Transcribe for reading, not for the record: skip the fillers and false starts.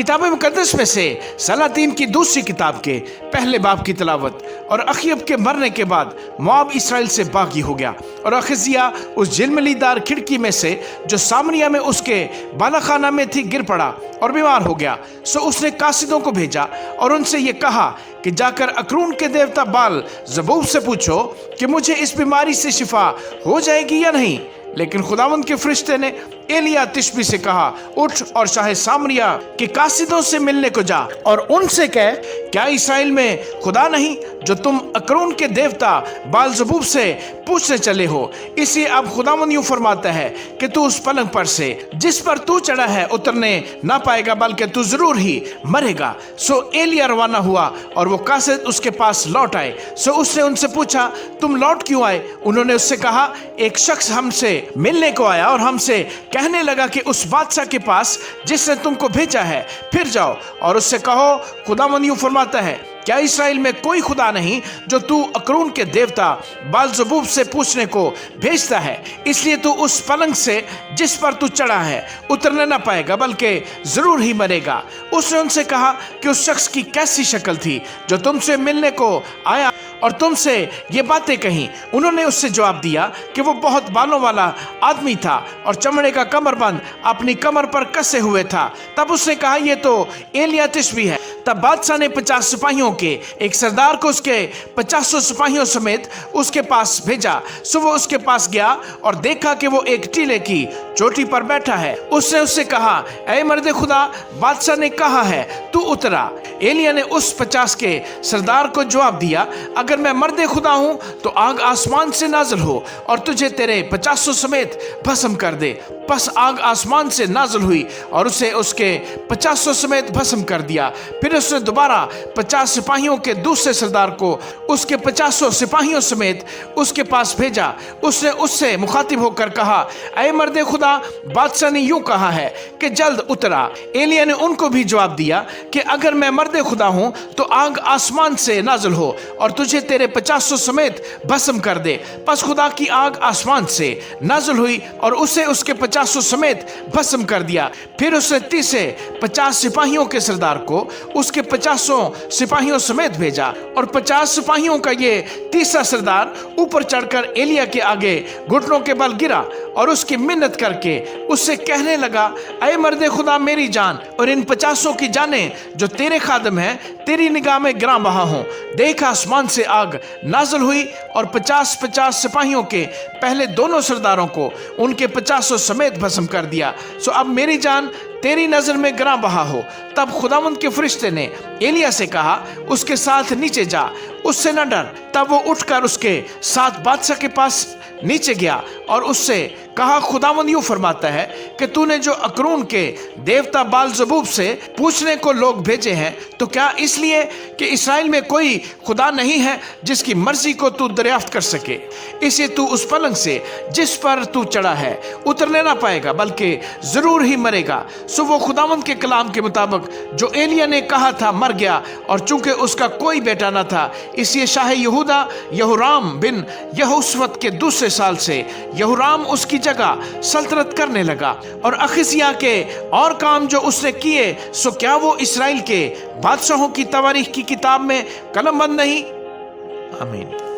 کتاب مقدس میں سے سلاطین کی دوسری کتاب کے پہلے باب کی تلاوت۔ اور اخیب کے مرنے کے بعد مواب اسرائیل سے باغی ہو گیا، اور اخزیہ اس جلملی دار کھڑکی میں سے جو سامریہ میں اس کے بالا خانہ میں تھی گر پڑا اور بیمار ہو گیا۔ سو اس نے قاصدوں کو بھیجا اور ان سے یہ کہا کہ جا کر اکرون کے دیوتا بال زبوب سے پوچھو کہ مجھے اس بیماری سے شفا ہو جائے گی یا نہیں۔ لیکن خداوند کے فرشتے نے ایلیا تشبی سے کہا، اٹھ اور شاہ سامریہ کے قاصدوں سے ملنے کو جا اور ان سے کہہ، کیا اسرائیل میں خدا نہیں جو تم اکرون کے دیوتا بال زبوب سے پوچھنے چلے ہو؟ اسی اب خداوند یوں فرماتا ہے کہ تو اس پلنگ پر سے جس پر تو چڑھا ہے اترنے نہ پائے گا، بلکہ تو ضرور ہی مرے گا۔ سو ایلیا روانہ ہوا اور وہ قاصد اس کے پاس لوٹ آئے۔ سو اس نے ان سے پوچھا، تم لوٹ کیوں آئے؟ انہوں نے اس سے کہا، ایک شخص ہم سے ملنے کو آیا اور ہم سے کہنے لگا کہ اس بادشاہ کے پاس جس نے تم کو بھیجا ہے پھر جاؤ اور اس سے کہو، خداوند یوں فرماتا ہے، کیا اسرائیل میں کوئی خدا نہیں جو تو اکرون کے دیوتا بال زبوب سے پوچھنے کو بھیجتا ہے؟ اس لیے تو اس پلنگ سے جس پر تو چڑھا ہے اترنے نہ پائے گا، بلکہ ضرور ہی مرے گا۔ اس نے ان سے کہا کہ اس شخص کی کیسی شکل تھی جو تم سے ملنے کو آیا اور تم سے یہ باتیں کہیں؟ انہوں نے اس سے جواب دیا کہ وہ بہت بالوں والا آدمی تھا اور چمڑے کا کمر بند اپنی کمر پر کسے ہوئے تھا۔ تب اس نے کہا، یہ تو ایلیا تشبی ہے۔ تب بادشاہ نے 50 سپاہیوں کے ایک سردار کو اس کے 50 سپاہیوں سمیت اس کے پاس بھیجا۔ سو وہ اس کے پاس گیا اور دیکھا کہ وہ ایک ٹیلے کی چوٹی پر بیٹھا ہے۔ اس نے اس سے کہا، اے مرد خدا، بادشاہ نے کہا ہے تو اترا۔ ایلیا نے اس 50 کے سردار کو جواب دیا، اگر میں مرد خدا ہوں تو آگ آسمان سے نازل ہو اور تجھے تیرے 50 سمیت بھسم کر دے۔ پس آگ آسمان سے نازل ہوئی اور اسے اس کے 50 سمیت بھسم کر دیا۔ پھر اس نے دوبارہ 50 سپاہیوں کے دوسرے سردار کو اس کے 50 سپاہیوں سمیت اس کے پاس بھیجا۔ اس نے اس سے مخاطب ہو کر کہا، اے مرد خدا، بادشاہ نے یوں کہا ہے کہ جلد اترا۔ ایلیا نے ان کو بھی جواب دیا کہ اگر میں مرد خدا ہوں تو آگ آسمان سے نازل ہو اور تجھے تیرے 50 سمیت بھسم کر دے۔ پس خدا کی آگ آسمان سے نازل ہوئی اور اسے اس کے 50 سمیت بھسم کر دیا۔ پھر اس نے تیسرے 50 سپاہیوں کے سردار کو اس کے 50 سپاہیوں سمیت بھیجا، اور 50 سپاہیوں کا یہ تیسرا سردار اوپر چڑھ کر ایلیا کے آگے گھٹنوں کے بل گرا اور اس کی منت کر کے اس سے کہنے لگا، اے مرد خدا، میری جان اور ان 50 کی جانیں جو تیرے خادم ہیں تیری نگاہ میں گراں بہا ہوں۔ دیکھ، آسمان سے آگ نازل ہوئی اور 50 سپاہیوں کے پہلے دونوں سرداروں کو ان کے 50 سمیت بھسم کر دیا۔ سو اب میری جان تیری نظر میں گراں بہا ہو۔ تب خداوند کے فرشتے نے ایلیا سے کہا، اس کے ساتھ نیچے جا، اس سے نہ ڈر۔ تب وہ اٹھ کر اس کے ساتھ بادشاہ کے پاس نیچے گیا اور اس سے کہا، خداوند یوں فرماتا ہے کہ تو نے جو اکرون کے دیوتا بال زبوب سے پوچھنے کو لوگ بھیجے ہیں، تو کیا اس لیے کہ اسرائیل میں کوئی خدا نہیں ہے جس کی مرضی کو تو دریافت کر سکے؟ اسے تو اس پلنگ سے جس پر تو چڑھا ہے اترنے نہ پائے گا، بلکہ ضرور ہی مرے گا۔ سو وہ خداوند کے کلام کے مطابق جو ایلیا نے کہا تھا مر گیا، اور چونکہ اس کا کوئی بیٹا نہ تھا، اس لیے شاہ یہودا یہورام بن یہوشافط کے دوسرے سال سے یہورام اس کی جگہ سلطنت کرنے لگا۔ اور اخزیہ کے اور کام جو اس نے کیے، سو کیا وہ اسرائیل کے بادشاہوں کی تواریخ کی کتاب میں قلم بند نہیں؟ آمین۔